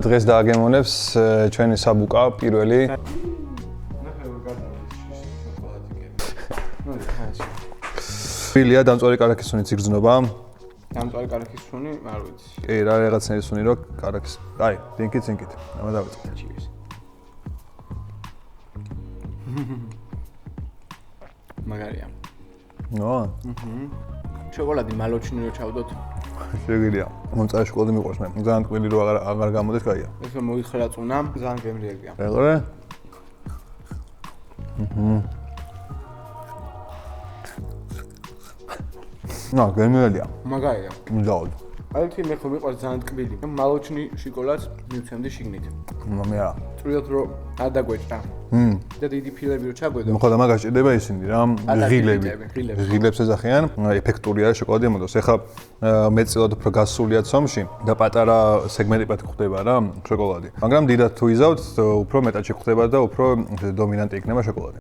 დღეს დააგემონებს ჩვენი საბუკა პირველი. ფილია დამწვარი კარაქის სუნი ციგრძნობა. დამწვარი კარაქის სუნი, არ ვიცი. კი, რა რაღაცნაირი სუნი რო კარაქის. აი, ძინკით. ამა დავიწყე. ჩივის. მაგარია. ნო. შოკოლადი მალოჩინი რო ჩავდოთ. შეგიძლია. მომწარე შოკოლადი მიყვარს მე. ძალიან ტკბილი რო აღარ გამოდის, კაია. ეს მოიხრაწუნა, ძალიან გემრიელია. ეგრე? ნო, გემრიელია. მაგარია. მიდაოდ. აითი მე ხო მიყვარს ძალიან ტკბილი. მალოჩინი შოკოლადს მივცემდი შიგნით. მე არა. წვრილად რო არ დაგვეჭრა. და დიდი ფილები რო ჩაგვედო. მოხდა მაგას ჭირდება ისინი რა, ღილები. ღილებს ეძახიან, ეფექტური არის შოკოლადი ამოდოს. ეხლა მეტწილად უფრო გასულიათ სომში და პატარა სეგმენტებად გვხვდება რა შოკოლადი. მაგრამ დიდად თუ იზავთ, უფრო მეტად შეგვხვდება და უფრო დომინანტი იქნება შოკოლადი.